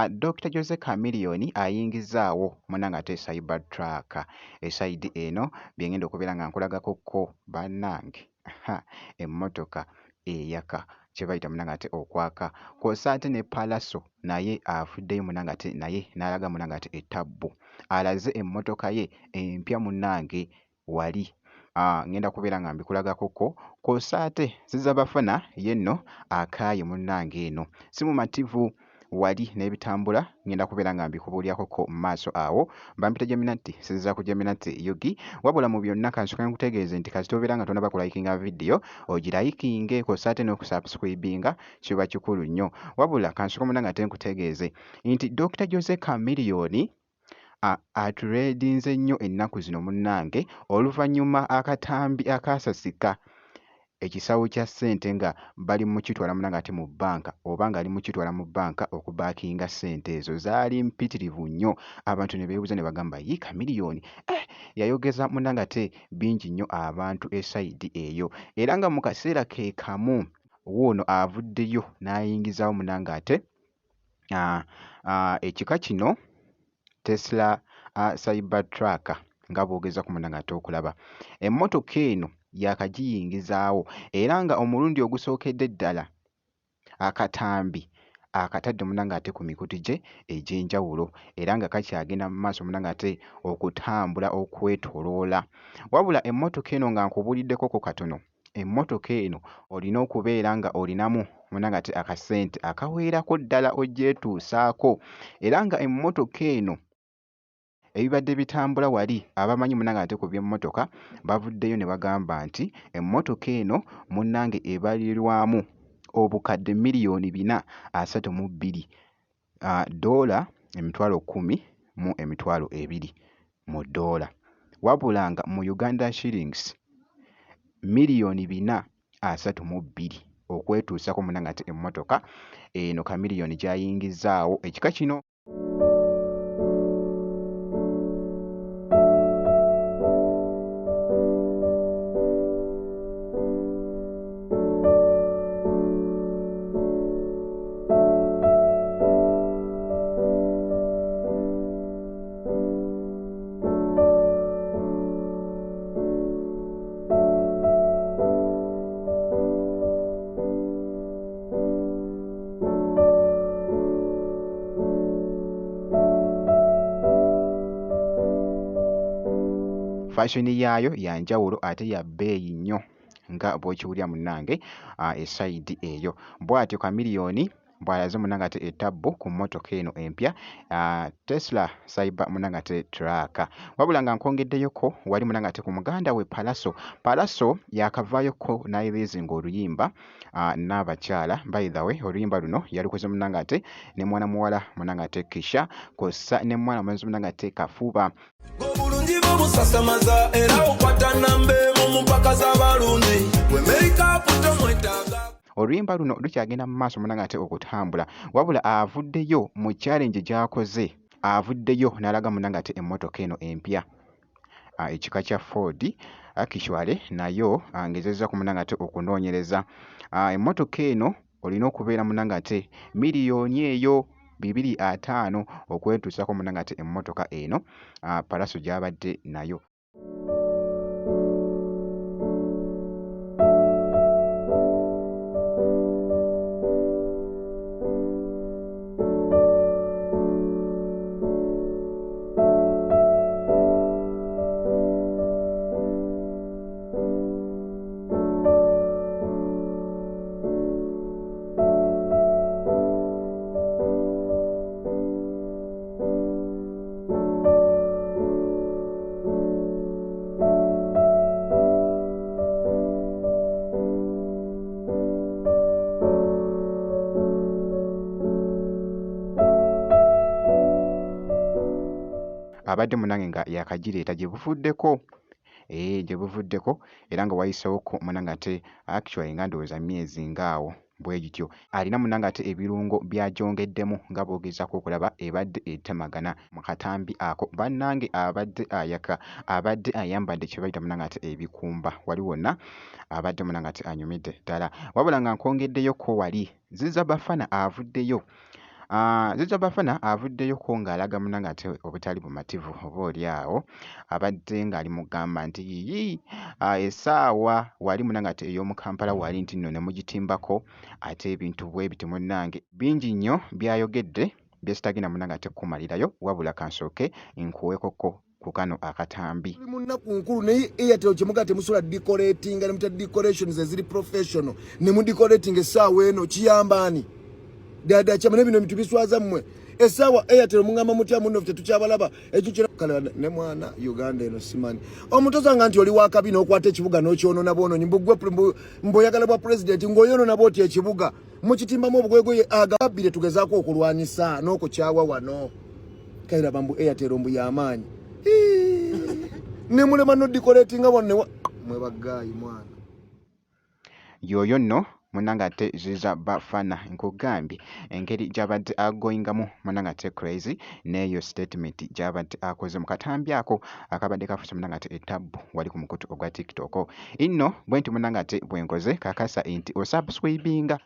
Dr. Jose Chameleone ayingizaawo munnange ate Cybertruck esayidi eno bye ngenda okubeera nga nkulagako ko bannange emmotoka eyaka kye bayita munnange ate okwaka kw'ossa ate ne Palaso naye avuddeyo munnange ate naye n'alaga munnange ate ettabbu alaze emmotoka ye empya munnange wali ngenda kubeera nga mbikulagako ko kw'ossa ate Sizabafana ye nno akaaye munnange eno si mumativu wali n'ebitambula ngenda kubeera nga mbikubuulyako ko mu maaso awo bampita Geminati Sizzaku Geminati Yugi wabula mu byonna kansooke nkutegeeze nti kasita obeera nga tonaba kulayikinga vidiyo ogirayikinge kw'ossa ate n'okusubscribinga kiba kikulu nnyo wabula kansooke munnange ate nkutegeeze nti Dr. Jose Chameleone atureedinze nnyo ennaku zino munnange oluvannyuma akatambi akaasasika ekisawo kya ssente nga bali mu kitwala munnange ate mu bbanka oba nga ali mu kitwala mu bbanka okubaakinga ssente ezo zaali mpitirivu nnyo abantu ne beebuuza ne bagamba ye Chameleone yayogeza munnange ate bingi nnyo abantu esayidi eyo era nga mu kaseera ke kamu wuuno avuddeyo n'ayingizaawo munnange ate ekika kino Tesla Cybertruck nga bwogeza ku munnange ate okulaba emmotoka eno yakagiyingizaawo era nga omulundi ogusookedde ddala akatambi akatadde munnange ate ku mikutu gye egy'enjawulo era nga kakyagenda mu maaso munnange ate okutambula okwetooloola wabula emmotoka eno nga nkubuuliddeko ko katono emmotoka eno olina okubeera nga olinamu munnange ate akasente akaweerako ddala ogyetuusaako era nga emmotoka eno ebibadde bitambula wali abamanyi munnange ate ku by'emmotoka bavuddeyo ne bagamba nti emmotoka eno munnange ebalirwamu obukadde miliyoni 432 $10,200 mu $, wabula nga mu Uganda shillings miliyoni 432 okwetuusako munnange ate emmotoka eno Chameleone gy'ayingizaawo ekika kino. Fashoni yaayo ya njawulo ate ya bbeeyi nnyo nga bw'okiwulira munnange esayidi eyo bw'atyo Chameleone bw'alaze munnange ate ettabbu ku mmotoka eno empya Tesla Cyber munnange ate Truck wabula nga nkwongeddeyoko wali munnange ate ku muganda we Palaso yakavaayoko n'ayirizinga oluyimba n'abakyala by the way oluyimba luno yalukoze munnange ate ne mwana muwala munnange ate Kisha kw'ossa ne mwana mulenzi munnange ate Kafuba musasamaza era okwata nambe mu mpaka z'abalunzi we makeup tomwetaaga oluyimba luno lukyagenda mu maaso munnange ate okutambula wabula avuddeyo mu challenge gy'akoze avuddeyo n'alaga munnange ate emmotoka eno empya ekika kya Ford Akishwale nayo ngezezza ku munnange ate okunoonyereza emmotoka eno olina okubeera munnange ate miliyoni eyo 250 okwetuusako munnange ate emmotoka eno Palaso gy'abadde nayo. Abadde munnange nga yakagireeta gye buvuddeko era nga wayiseewo ko munnange ate actually nga ndowooza myezi ngaawo bwe gityo alina munnange ate ebirungo byagyongeddemu nga bw'ogezaako okulaba ebadde etemagana mu katambi ako bannange abadde ayaka abadde ayambadde kye bayita munnange ate ebikumba wali wonna abadde munnange ate anyumidde ddala wabula nga nkwongeddeyo ko wali Zizza Bafana avuddeyo Jjajja Bafana avuddeyoko ng'alaga munnange ate obutali bumativu oboolyawo abadde ng'ali mugamba nti yiyi essaawa wali munnange ate ey'omu Kampala wali nti nno ne mugitimbako ate ebintu bwe biti munnange bingi nnyo byayogedde byesitagenda munnange ate kumalirayo wabula kansooke nkuweekoko ku kano akatambi. Tuli mu nnaku nkulu naye Airtel kyemuga temusobola decoratinga ne muta decorations eziri professional ne mu decorating essaawa eno kiyambaani dada kyama nebino bintu biswaza mmwe essaawa Airtel mungamba mutya munno tetukyabalaba ekyo kira ne mwana Uganda eno simani omutoza nga nti oli wakabi n'okwata ekibuga n'okyonona bwononyi mboyagala bwa president ng'oyonona bwoti ekibuga mukitimbamu obugwegoye agabire tugezaako okulwanyisa n'okukyawa wano kaira bambu Airtel mbu y'amaanyi ne mulema no decoratinga wonne mwe bagaayi mwana Yoyo nno munnange ate Jjajja Bafana nkugambye engeri gy'abadde agoyingamu munnange ate crazy n'eyo statement gy'abadde akoze mu katambi ako akabadde kafuuse munnange ate ettabbu wali ku mukutu ogwa TikTok. Inno bwe nti munnange ate bwe nkoze kakasa nti osubscribinga